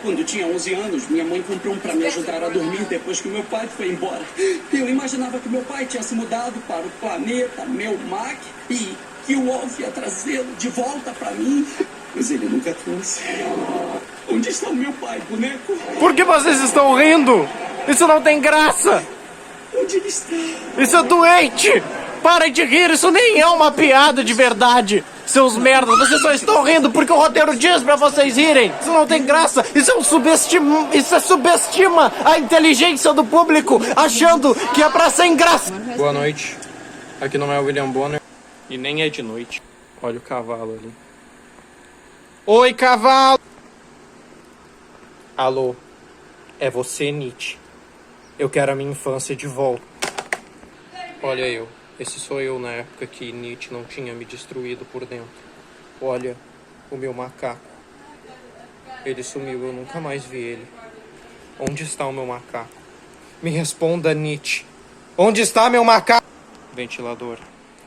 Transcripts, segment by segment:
Quando tinha 11 anos, minha mãe comprou um para me ajudar a dormir depois que meu pai foi embora. Eu imaginava que meu pai tinha se mudado para o planeta Melmac e que o Wolf ia trazê-lo de volta para mim. Mas ele nunca trouxe. Onde está o meu pai, boneco? Por que vocês estão rindo? Isso não tem graça! Onde ele está? Isso é doente! Parem de rir, isso nem é uma piada de verdade! Seus merdas, vocês só estão rindo porque o roteiro diz pra vocês irem! Isso não tem graça! Isso subestima a inteligência do público, achando que é pra ser engraçado! Boa noite. Aqui não é o William Bonner e nem é de noite. Olha o cavalo ali. Oi, cavalo! Alô, é você, Nietzsche. Eu quero a minha infância de volta. Olha eu. Esse sou eu na época que Nietzsche não tinha me destruído por dentro. Olha, o meu macaco. Ele sumiu, eu nunca mais vi ele. Onde está o meu macaco? Me responda, Nietzsche. Onde está meu macaco? Ventilador.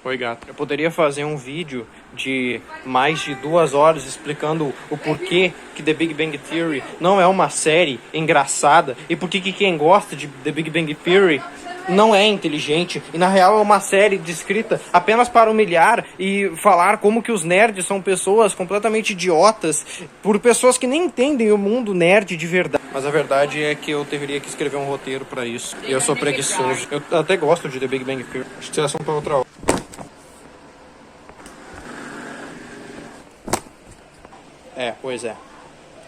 Oi, gato. Eu poderia fazer um vídeo de mais de 2 horas explicando o porquê que The Big Bang Theory não é uma série engraçada e por que quem gosta de The Big Bang Theory não é inteligente e na real é uma série descrita apenas para humilhar e falar como que os nerds são pessoas completamente idiotas por pessoas que nem entendem o mundo nerd de verdade. Mas a verdade é que eu teria que escrever um roteiro para isso e eu sou preguiçoso. Eu até gosto de The Big Bang Theory. Acho que isso é assunto para outra hora. Pois é.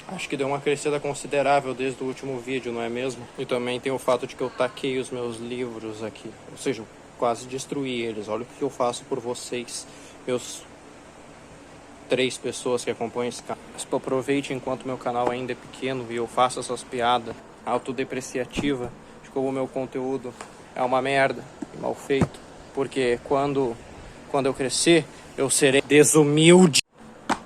Acho que deu uma crescida considerável desde o último vídeo, não é mesmo? E também tem o fato de que eu taquei os meus livros aqui. Ou seja, eu quase destruí eles. Olha o que eu faço por vocês, meus 3 pessoas que acompanham esse canal. Aproveite enquanto meu canal ainda é pequeno e eu faço essas piadas autodepreciativas de como o meu conteúdo é uma merda e mal feito. Porque quando eu crescer, eu serei desumilde.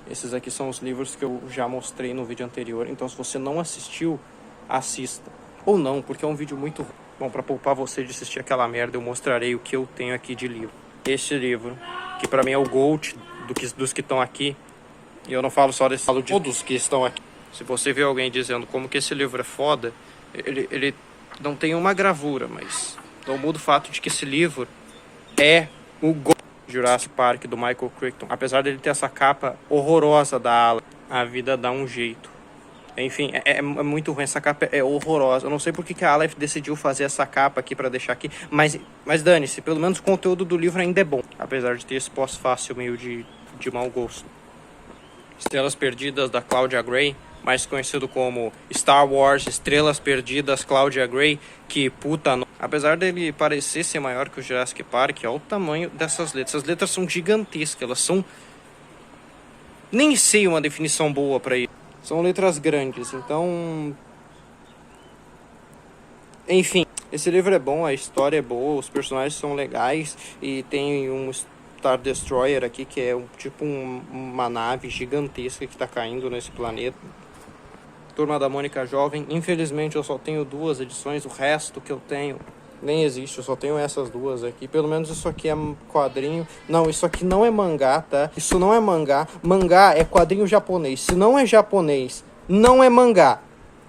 Esses aqui são os livros que eu já mostrei no vídeo anterior. Então se você não assistiu, assista. Ou não, porque é um vídeo muito ruim. Bom, para poupar você de assistir aquela merda, eu mostrarei o que eu tenho aqui de livro. Esse livro, que pra mim é o GOAT dos que estão aqui. E eu não falo só desse, falo de todos que estão aqui. Se você vê alguém dizendo como que esse livro é foda, ele não tem uma gravura, mas não muda o fato de que esse livro é o GOAT. Jurassic Park, do Michael Crichton. Apesar dele ter essa capa horrorosa da Alan, a vida dá um jeito. Enfim, é muito ruim, essa capa é horrorosa. Eu não sei porque que a Aleph decidiu fazer essa capa aqui pra deixar aqui, mas dane-se, pelo menos o conteúdo do livro ainda é bom. Apesar de ter esse pós-fácil meio de mau gosto. Estrelas Perdidas, da Claudia Gray, mais conhecido como Star Wars Estrelas Perdidas Claudia Gray, que puta... Apesar dele parecer ser maior que o Jurassic Park, olha o tamanho dessas letras. Essas letras são gigantescas, elas são... Nem sei uma definição boa pra isso. São letras grandes, então... Enfim, esse livro é bom, a história é boa, os personagens são legais e tem um Star Destroyer aqui, que é uma nave gigantesca que tá caindo nesse planeta. Turma da Mônica Jovem. Infelizmente eu só tenho 2 edições, o resto que eu tenho nem existe, eu só tenho essas 2 aqui. Pelo menos isso aqui é quadrinho. Não, isso aqui não é mangá, tá? Isso não é mangá. Mangá é quadrinho japonês. Se não é japonês, não é mangá.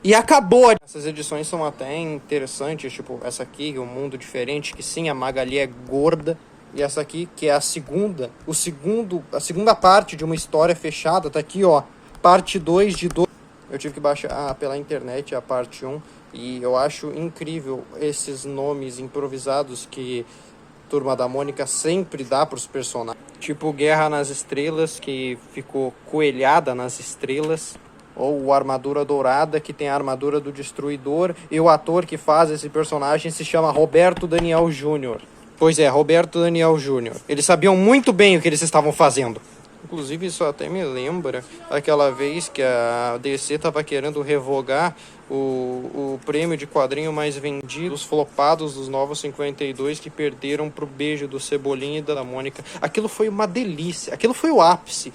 E acabou! Essas edições são até interessantes, tipo essa aqui, Um Mundo Diferente, que sim, a Magali é gorda. E essa aqui, que é a segunda parte de uma história fechada, tá aqui, ó. Parte 2 de 2. Eu tive que baixar pela internet a parte 1 e eu acho incrível esses nomes improvisados que Turma da Mônica sempre dá para os personagens. Tipo Guerra nas Estrelas, que ficou coelhada nas estrelas. Ou o Armadura Dourada, que tem a armadura do Destruidor. E o ator que faz esse personagem se chama Roberto Daniel Jr. Pois é, Roberto Daniel Jr. Eles sabiam muito bem o que eles estavam fazendo. Inclusive isso até me lembra aquela vez que a DC estava querendo revogar o prêmio de quadrinho mais vendido, os flopados dos Novos 52 que perderam pro beijo do Cebolinha e da Mônica. Aquilo foi uma delícia, aquilo foi o ápice.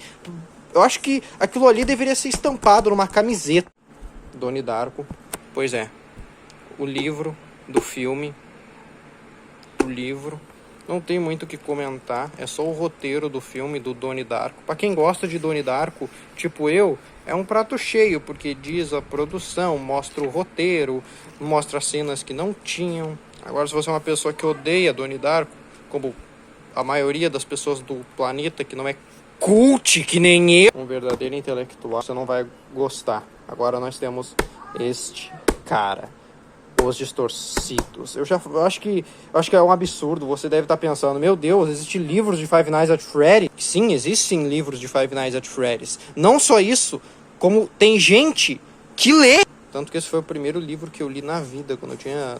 Eu acho que aquilo ali deveria ser estampado numa camiseta. Donnie Darko. Pois é, o livro do filme, o livro Não tem muito o que comentar, é só o roteiro do filme do Donnie Darko. Pra quem gosta de Donnie Darko, tipo eu, é um prato cheio, porque diz a produção, mostra o roteiro, mostra cenas que não tinham. Agora, se você é uma pessoa que odeia Donnie Darko, como a maioria das pessoas do planeta que não é cult que nem eu, um verdadeiro intelectual, você não vai gostar. Agora nós temos este cara, Os Distorcidos. Eu acho que é um absurdo. Você deve estar pensando, meu Deus, existem livros de Five Nights at Freddy's? Sim, existem livros de Five Nights at Freddy's. Não só isso, como tem gente que lê. Tanto que esse foi o primeiro livro que eu li na vida, quando eu tinha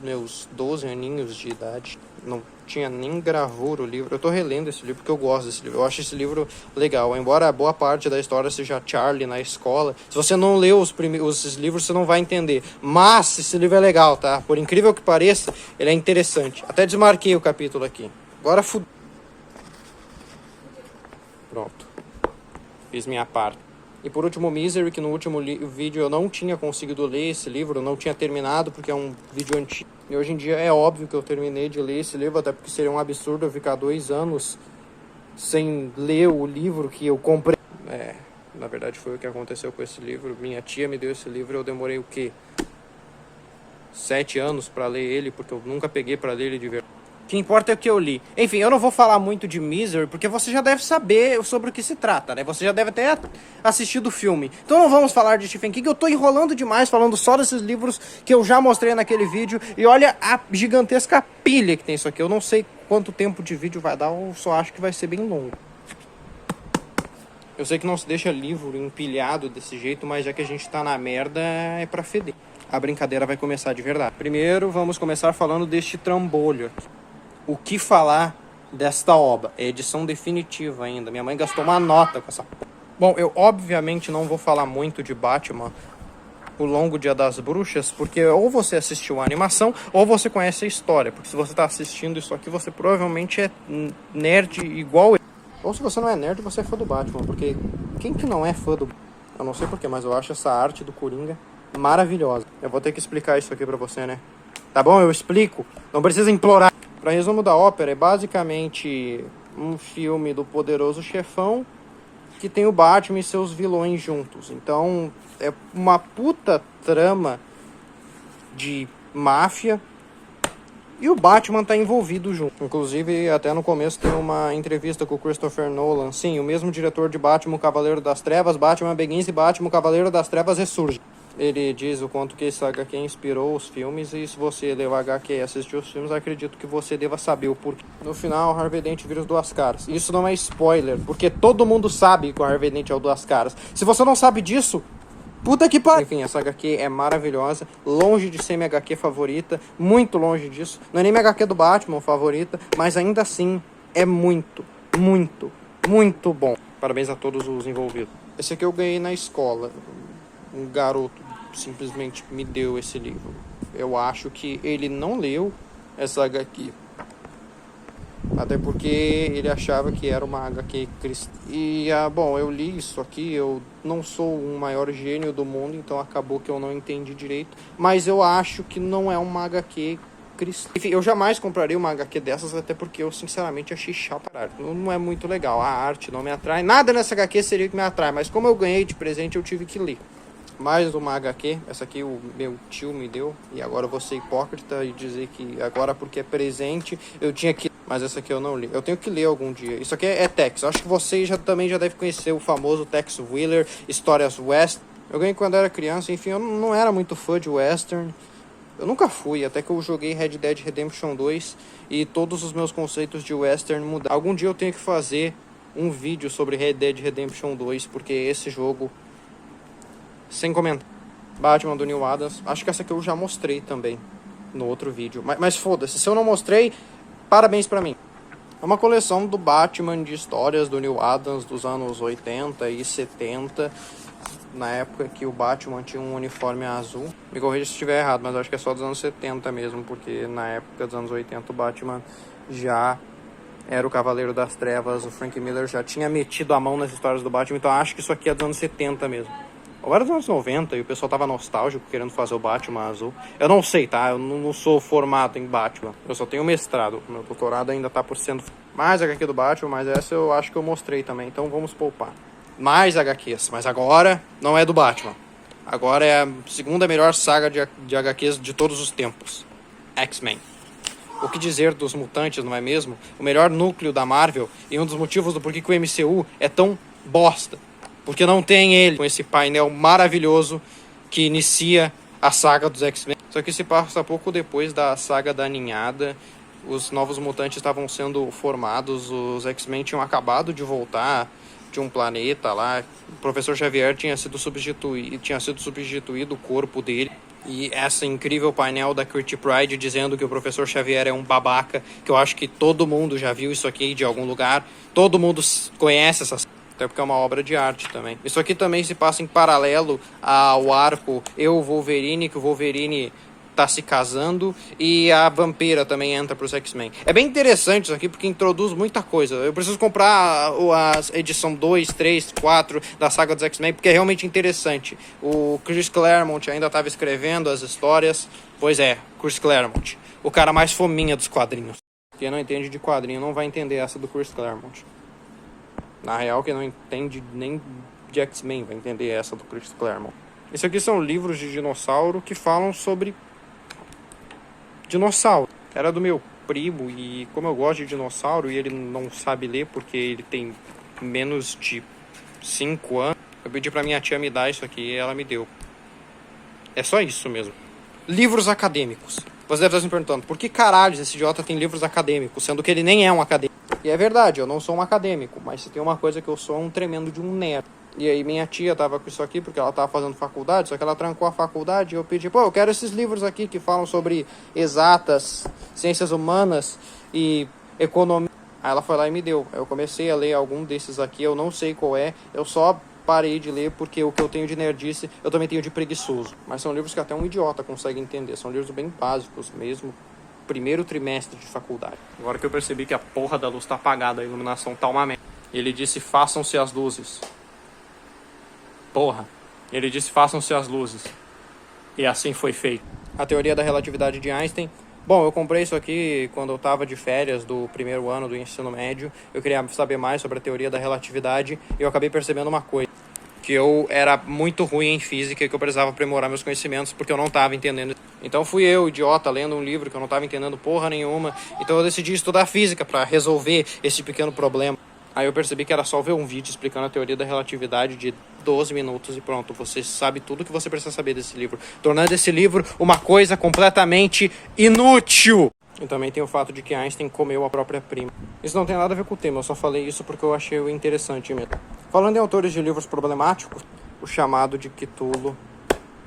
meus 12 aninhos de idade. Não tinha nem gravura o livro. Eu tô relendo esse livro porque eu gosto desse livro. Eu acho esse livro legal. Embora boa parte da história seja Charlie na escola, se você não leu os livros, você não vai entender. Mas esse livro é legal, tá? Por incrível que pareça, ele é interessante. Até desmarquei o capítulo aqui. Agora Pronto. Fiz minha parte. E por último, Misery, que no último vídeo eu não tinha conseguido ler esse livro, eu não tinha terminado, porque é um vídeo antigo. E hoje em dia é óbvio que eu terminei de ler esse livro, até porque seria um absurdo eu ficar 2 anos sem ler o livro que eu comprei. Na verdade foi o que aconteceu com esse livro. Minha tia me deu esse livro e eu demorei o quê? 7 anos pra ler ele, porque eu nunca peguei pra ler ele de verdade. O que importa é o que eu li. Enfim, eu não vou falar muito de Misery, porque você já deve saber sobre o que se trata, né? Você já deve ter assistido o filme. Então não vamos falar de Stephen King. Eu tô enrolando demais falando só desses livros que eu já mostrei naquele vídeo. E olha a gigantesca pilha que tem isso aqui. Eu não sei quanto tempo de vídeo vai dar, eu só acho que vai ser bem longo. Eu sei que não se deixa livro empilhado desse jeito, mas já que a gente tá na merda, é pra feder. A brincadeira vai começar de verdade. Primeiro, vamos começar falando deste trambolho aqui. O que falar desta obra? É edição definitiva ainda. Minha mãe gastou uma nota com essa... Bom, eu obviamente não vou falar muito de Batman, O Longo Dia das Bruxas, porque ou você assistiu a animação ou você conhece a história. Porque se você está assistindo isso aqui, você provavelmente é nerd igual eu. Ou se você não é nerd, você é fã do Batman. Porque quem que não é fã do... Eu não sei porquê, mas eu acho essa arte do Coringa maravilhosa. Eu vou ter que explicar isso aqui pra você, né? Tá bom, eu explico. Não precisa implorar. Para resumo da ópera, é basicamente um filme do Poderoso Chefão que tem o Batman e seus vilões juntos. Então, é uma puta trama de máfia e o Batman tá envolvido junto. Inclusive, até no começo tem uma entrevista com o Christopher Nolan. Sim, o mesmo diretor de Batman, o Cavaleiro das Trevas, Batman Begins e Batman, o Cavaleiro das Trevas Ressurge. Ele diz o quanto que esse HQ inspirou os filmes, e se você leu o HQ e assistiu os filmes, acredito que você deva saber o porquê. No final, Harvey Dent vira os Duas Caras. Isso não é spoiler, porque todo mundo sabe que o Harvey Dent é o Duas Caras. Se você não sabe disso, puta que pariu. Enfim, essa HQ é maravilhosa, longe de ser minha HQ favorita, muito longe disso. Não é nem minha HQ do Batman favorita, mas ainda assim é muito, muito, muito bom. Parabéns a todos os envolvidos. Esse aqui eu ganhei na escola. Um garoto simplesmente me deu esse livro. Eu acho que ele não leu essa HQ. Até porque ele achava que era uma HQ cristã. E, bom, eu li isso aqui. Eu não sou o maior gênio do mundo, então acabou que eu não entendi direito. Mas eu acho que não é uma HQ cristã. Enfim, eu jamais compraria uma HQ dessas, até porque eu sinceramente achei chato. Não é muito legal. A arte não me atrai. Nada nessa HQ seria que me atrai. Mas como eu ganhei de presente, eu tive que ler. Mais uma HQ, essa aqui o meu tio me deu, e agora eu vou ser hipócrita e dizer que agora porque é presente eu tinha que... Mas essa aqui eu não li, eu tenho que ler algum dia. Isso aqui é Tex, acho que você também já deve conhecer o famoso Tex Willer, Histórias West. Eu ganhei quando era criança, enfim, eu não era muito fã de western. Eu nunca fui, até que eu joguei Red Dead Redemption 2 e todos os meus conceitos de western mudaram. Algum dia eu tenho que fazer um vídeo sobre Red Dead Redemption 2, porque esse jogo... Sem comentar. Batman do Neil Adams. Acho que essa aqui eu já mostrei também no outro vídeo. Mas foda-se, se eu não mostrei, parabéns pra mim. É uma coleção do Batman de histórias do Neil Adams dos anos 80 e 70. Na época que o Batman tinha um uniforme azul. Me corrija se estiver errado, mas acho que é só dos anos 70 mesmo. Porque na época dos anos 80 o Batman já era o Cavaleiro das Trevas. O Frank Miller já tinha metido a mão nas histórias do Batman. Então acho que isso aqui é dos anos 70 mesmo. Ou era dos anos 90 e o pessoal tava nostálgico querendo fazer o Batman azul. Eu não sei, tá? Eu não sou formado em Batman. Eu só tenho mestrado. Meu doutorado ainda tá por sendo mais HQ do Batman, mas essa eu acho que eu mostrei também. Então vamos poupar. Mais HQs, mas agora não é do Batman. Agora é a segunda melhor saga de HQs de todos os tempos. X-Men. O que dizer dos mutantes, não é mesmo? O melhor núcleo da Marvel e um dos motivos do porquê que o MCU é tão bosta. Porque não tem ele com esse painel maravilhoso que inicia a saga dos X-Men. Só que se passa pouco depois da saga da ninhada. Os novos mutantes estavam sendo formados. Os X-Men tinham acabado de voltar de um planeta lá. O professor Xavier tinha sido substituído o corpo dele. E essa incrível painel da Kitty Pryde dizendo que o professor Xavier é um babaca. Que eu acho que todo mundo já viu isso aqui de algum lugar. Todo mundo conhece essas. Até porque é uma obra de arte também. Isso aqui também se passa em paralelo ao arco Wolverine, que o Wolverine tá se casando, e a Vampira também entra pros X-Men. É bem interessante isso aqui, porque introduz muita coisa. Eu preciso comprar a edição 2, 3, 4 da saga dos X-Men, porque é realmente interessante. O Chris Claremont ainda estava escrevendo as histórias. Pois é, Chris Claremont, o cara mais fominha dos quadrinhos. Quem não entende de quadrinho não vai entender essa do Chris Claremont. Na real, quem não entende nem de X-Men vai entender essa do Chris Claremont. Isso aqui são livros de dinossauro que falam sobre dinossauro. Era do meu primo e como eu gosto de dinossauro e ele não sabe ler porque ele tem menos de 5 anos, eu pedi pra minha tia me dar isso aqui e ela me deu. É só isso mesmo. Livros acadêmicos. Você deve estar se perguntando, por que caralho esse idiota tem livros acadêmicos, sendo que ele nem é um acadêmico? E é verdade, eu não sou um acadêmico, mas se tem uma coisa que eu sou, é um tremendo de um nerd. E aí minha tia tava com isso aqui porque ela tava fazendo faculdade, só que ela trancou a faculdade e eu pedi, eu quero esses livros aqui que falam sobre exatas, ciências humanas e economia. Aí ela foi lá e me deu. Eu comecei a ler algum desses aqui, eu não sei qual é, eu só parei de ler porque o que eu tenho de nerdice, eu também tenho de preguiçoso. Mas são livros que até um idiota consegue entender, são livros bem básicos mesmo. Primeiro trimestre de faculdade. Agora que eu percebi que a porra da luz tá apagada, a iluminação tá uma merda. Ele disse, façam-se as luzes. Porra. Ele disse, façam-se as luzes. E assim foi feito. A teoria da relatividade de Einstein. Bom, eu comprei isso aqui quando eu tava de férias do primeiro ano do ensino médio. Eu queria saber mais sobre a teoria da relatividade e eu acabei percebendo uma coisa. Que eu era muito ruim em física e que eu precisava aprimorar meus conhecimentos porque eu não estava entendendo. Então fui eu, idiota, lendo um livro que eu não estava entendendo porra nenhuma. Então eu decidi estudar física para resolver esse pequeno problema. Aí eu percebi que era só ver um vídeo explicando a teoria da relatividade de 12 minutos e pronto. Você sabe tudo que você precisa saber desse livro, tornando esse livro uma coisa completamente inútil. E também tem o fato de que Einstein comeu a própria prima. Isso não tem nada a ver com o tema, eu só falei isso porque eu achei interessante mesmo. Falando em autores de livros problemáticos, O Chamado de Cthulhu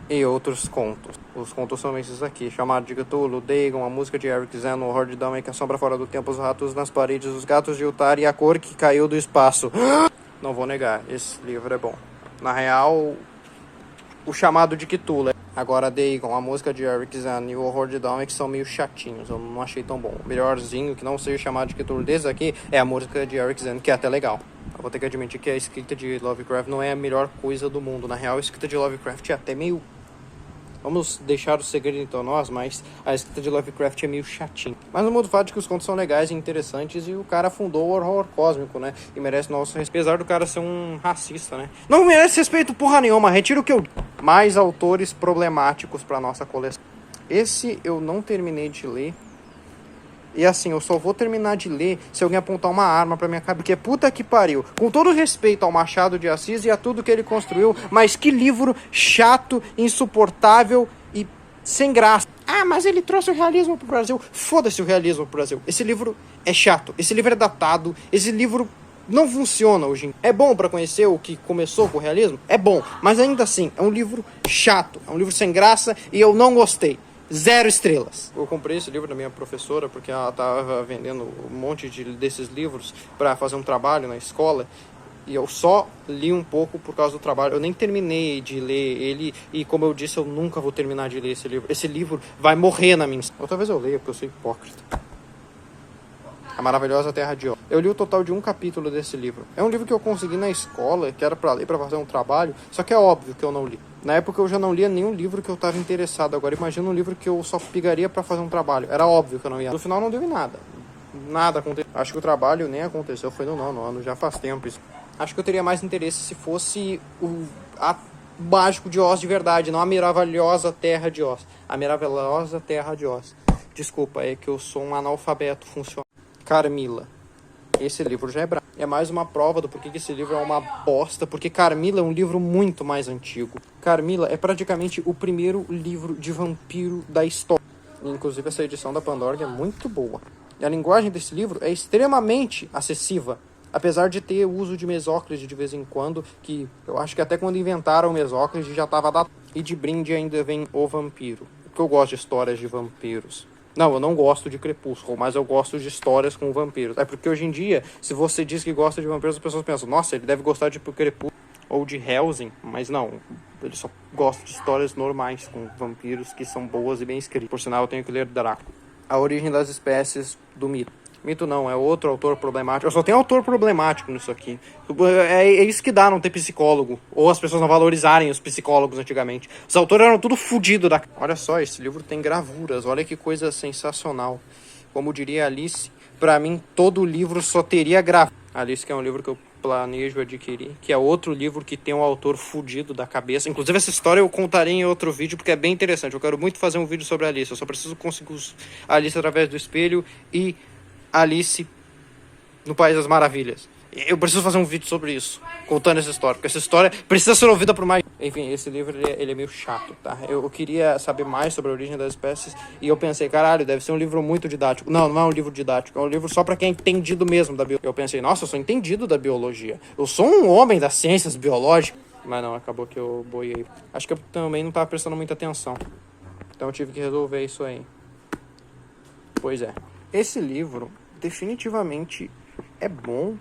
e outros contos. Os contos são esses aqui: Chamado de Cthulhu, Dagon, a música de Eric Zeno, o horror de Dominic, a sombra fora do tempo, os ratos nas paredes, os gatos de Utah e a cor que caiu do espaço. Não vou negar, esse livro é bom. Na real, O Chamado de Cthulhu. Agora Dagon, a música de Eric Zano e o horror de Dominic são meio chatinhos, eu não achei tão bom. O melhorzinho, que não seja Chamado de Cthulhu desse aqui, é a música de Eric Zano, que é até legal. Eu vou ter que admitir que a escrita de Lovecraft não é a melhor coisa do mundo. Na real, a escrita de Lovecraft é até meio... Vamos deixar o segredo entre nós, mas a escrita de Lovecraft é meio chatinha. Mas não muda o fato de que os contos são legais e interessantes e o cara fundou o horror cósmico, né? E merece nosso respeito, apesar do cara ser um racista, né? Não merece respeito porra nenhuma, retiro o que eu... Mais autores problemáticos pra nossa coleção. Esse eu não terminei de ler. E assim, eu só vou terminar de ler se alguém apontar uma arma pra minha cabeça. Porque puta que pariu. Com todo respeito ao Machado de Assis e a tudo que ele construiu, mas que livro chato, insuportável e sem graça. Ah, mas ele trouxe o realismo pro Brasil. Foda-se o realismo pro Brasil. Esse livro é chato. Esse livro é datado. Esse livro não funciona hoje em dia. É bom pra conhecer o que começou com o realismo? É bom. Mas ainda assim, é um livro chato. É um livro sem graça e eu não gostei. 0 estrelas. Eu comprei esse livro da minha professora porque ela estava vendendo um monte desses livros para fazer um trabalho na escola e eu só li um pouco por causa do trabalho. Eu nem terminei de ler ele e, como eu disse, eu nunca vou terminar de ler esse livro. Esse livro vai morrer na minha... Ou talvez eu leia porque eu sou hipócrita. A Maravilhosa Terra de Oz. Eu li o total de um capítulo desse livro. É um livro que eu consegui na escola, que era pra ler, pra fazer um trabalho, só que é óbvio que eu não li. Na época eu já não lia nenhum livro que eu tava interessado. Agora imagina um livro que eu só pegaria pra fazer um trabalho. Era óbvio que eu não ia. No final não deu em nada. Nada aconteceu. Acho que o trabalho nem aconteceu. Foi no nono ano, já faz tempo isso. Acho que eu teria mais interesse se fosse o Mágico de Oz de verdade, não a Maravilhosa Terra de Oz. A Maravilhosa Terra de Oz. Desculpa, é que eu sou um analfabeto funcional. Carmila. Esse livro já é brabo. É mais uma prova do porquê que esse livro é uma bosta, porque Carmila é um livro muito mais antigo. Carmila é praticamente o primeiro livro de vampiro da história. Inclusive essa edição da Pandora é muito boa. E a linguagem desse livro é extremamente acessível. Apesar de ter uso de mesóclise de vez em quando, que eu acho que até quando inventaram o mesóclise já estava datado. E de brinde ainda vem o vampiro. Porque eu gosto de histórias de vampiros. Não, eu não gosto de Crepúsculo, mas eu gosto de histórias com vampiros. É porque hoje em dia, se você diz que gosta de vampiros, as pessoas pensam, nossa, ele deve gostar de Crepúsculo ou de Hellsing. Mas não, ele só gosta de histórias normais com vampiros que são boas e bem escritas. Por sinal, eu tenho que ler Drácula. A Origem das Espécies do Mito. Mito não, é outro autor problemático. Eu só tenho autor problemático nisso aqui. É isso que dá não ter psicólogo. Ou as pessoas não valorizarem os psicólogos antigamente. Os autores eram tudo fodidos da... Olha só, esse livro tem gravuras. Olha que coisa sensacional. Como diria Alice, pra mim todo livro só teria gravura. Alice, que é um livro que eu planejo adquirir. Que é outro livro que tem um autor fudido da cabeça. Inclusive essa história eu contarei em outro vídeo porque é bem interessante. Eu quero muito fazer um vídeo sobre a Alice. Eu só preciso conseguir a Alice através do espelho e... Alice no País das Maravilhas. Eu preciso fazer um vídeo sobre isso, contando essa história, porque essa história precisa ser ouvida por mais... Enfim, esse livro ele é meio chato, tá? Eu queria saber mais sobre a origem das espécies e eu pensei, caralho, deve ser um livro muito didático. Não, não é um livro didático, é um livro só pra quem é entendido mesmo da biologia. Eu pensei, nossa, eu sou entendido da biologia. Eu sou um homem das ciências biológicas. Mas não, acabou que eu boiei. Acho que eu também não tava prestando muita atenção. Então eu tive que resolver isso aí. Pois é. Esse livro definitivamente é bom,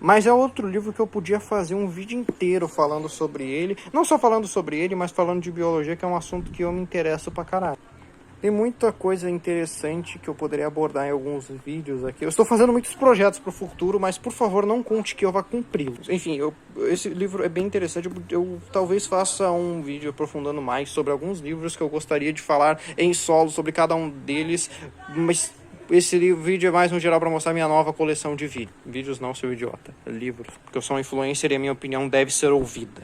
mas é outro livro que eu podia fazer um vídeo inteiro falando sobre ele. Não só falando sobre ele, mas falando de biologia, que é um assunto que eu me interesso pra caralho. Tem muita coisa interessante que eu poderia abordar em alguns vídeos aqui. Eu estou fazendo muitos projetos pro futuro, mas por favor não conte que eu vá cumpri-los. Enfim, esse livro é bem interessante. Eu talvez faça um vídeo aprofundando mais sobre alguns livros que eu gostaria de falar em solo sobre cada um deles, mas esse vídeo é mais no geral para mostrar minha nova coleção de vídeos. Vídeos não, seu idiota. Livros. Porque eu sou um influencer e a minha opinião deve ser ouvida.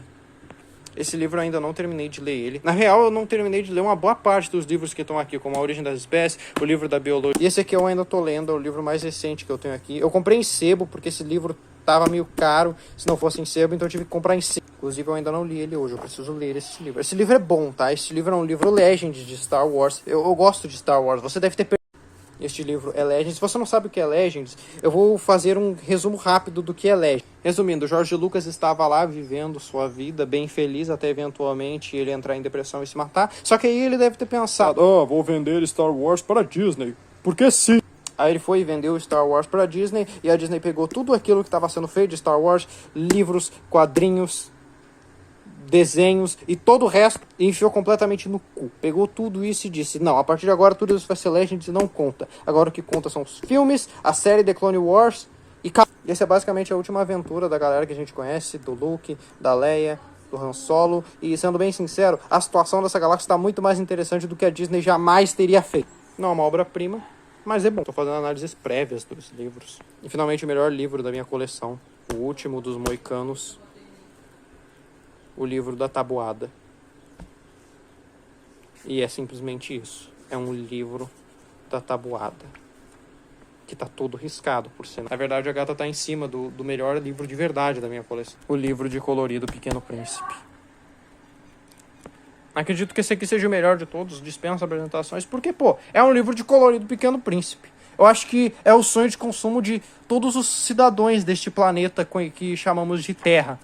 Esse livro eu ainda não terminei de ler ele. Na real, eu não terminei de ler uma boa parte dos livros que estão aqui, como A Origem das Espécies, o livro da Biologia. E esse aqui eu ainda tô lendo, é o livro mais recente que eu tenho aqui. Eu comprei em sebo, porque esse livro tava meio caro, se não fosse em sebo, então eu tive que comprar em sebo. Inclusive, eu ainda não li ele hoje, eu preciso ler esse livro. Esse livro é bom, tá? Esse livro é um livro Legend de Star Wars. Eu gosto de Star Wars, você deve ter perdido. Este livro é Legends. Se você não sabe o que é Legends, eu vou fazer um resumo rápido do que é Legends. Resumindo, George Lucas estava lá vivendo sua vida bem feliz, até eventualmente ele entrar em depressão e se matar. Só que aí ele deve ter pensado, vou vender Star Wars para a Disney, porque sim. Aí ele foi e vendeu Star Wars para a Disney, e a Disney pegou tudo aquilo que estava sendo feito de Star Wars, livros, quadrinhos, desenhos e todo o resto, e enfiou completamente no cu. Pegou tudo isso e disse, não, a partir de agora tudo isso vai ser Legends e não conta. Agora o que conta são os filmes, a série The Clone Wars e essa é basicamente a última aventura da galera que a gente conhece, do Luke, da Leia, do Han Solo, e sendo bem sincero, a situação dessa galáxia está muito mais interessante do que a Disney jamais teria feito. Não é uma obra-prima, mas é bom. Estou fazendo análises prévias dos livros. E finalmente o melhor livro da minha coleção, o último dos Moicanos, o livro da Tabuada. E é simplesmente isso. É um livro da Tabuada. Que tá todo riscado, por sinal. Na verdade, a gata tá em cima do melhor livro de verdade da minha coleção. O livro de colorido Pequeno Príncipe. Acredito que esse aqui seja o melhor de todos. Dispensa apresentações. Porque, pô, é um livro de colorido Pequeno Príncipe. Eu acho que é o sonho de consumo de todos os cidadãos deste planeta que chamamos de Terra.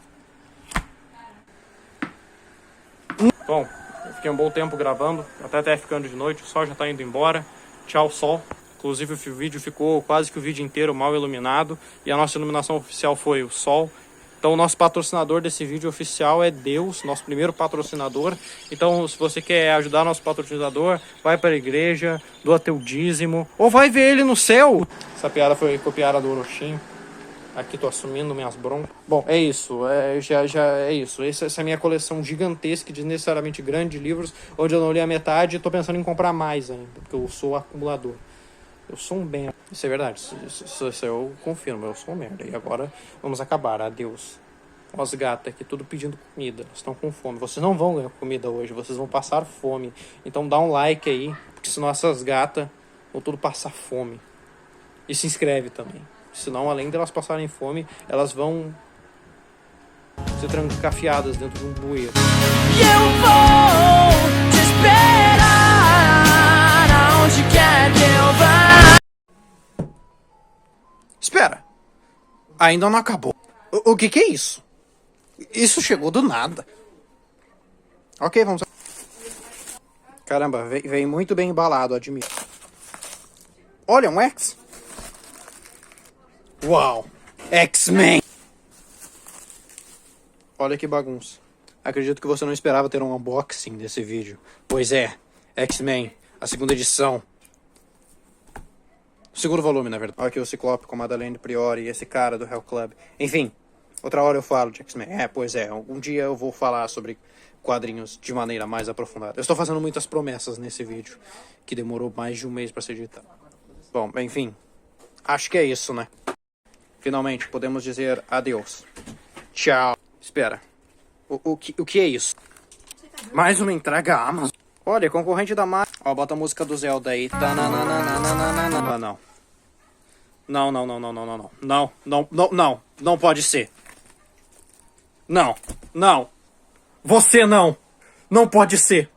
Bom, eu fiquei um bom tempo gravando, até ficando de noite, o sol já tá indo embora. Tchau, sol. Inclusive o vídeo ficou quase que o vídeo inteiro mal iluminado. E a nossa iluminação oficial foi o sol. Então o nosso patrocinador desse vídeo oficial é Deus, nosso primeiro patrocinador. Então se você quer ajudar nosso patrocinador, vai para a igreja, doa teu dízimo, ou vai ver ele no céu. Essa piada foi copiada do Orochinho. Aqui tô assumindo minhas broncas. Bom, é isso, já é isso. Essa é a minha coleção gigantesca, desnecessariamente grande de livros, onde eu não li a metade e tô pensando em comprar mais ainda, porque eu sou acumulador. Eu sou um merda. Isso é verdade, isso eu confirmo, eu sou um merda. E agora vamos acabar, adeus. Olha as gatas aqui, tudo pedindo comida, elas estão com fome. Vocês não vão ganhar comida hoje, vocês vão passar fome. Então dá um like aí, porque senão essas gatas vão tudo passar fome. E se inscreve também. Senão, além delas passarem fome, elas vão ser trancafiadas dentro de um bueiro. Eu vou te esperar aonde quer que eu vá. Espera! Ainda não acabou. O que é isso? Isso chegou do nada. Ok, vamos... Caramba, veio muito bem embalado, admito. Olha, um X. Uau! X-Men! Olha que bagunça. Acredito que você não esperava ter um unboxing desse vídeo. Pois é, X-Men, a segunda edição. O segundo volume, na verdade. Olha aqui o Ciclope com a Madeleine Priori e esse cara do Hell Club. Enfim, outra hora eu falo de X-Men. Pois é, algum dia eu vou falar sobre quadrinhos de maneira mais aprofundada. Eu estou fazendo muitas promessas nesse vídeo, que demorou mais de um mês para ser editado. Bom, enfim, acho que é isso, né? Finalmente, podemos dizer adeus. Tchau. Espera. O que é isso? Mais uma entrega à Amazon. Olha, concorrente da marca. Ó, bota a música do Zelda aí. Ah, não. Não. Não pode ser. Não. Você não. Não pode ser.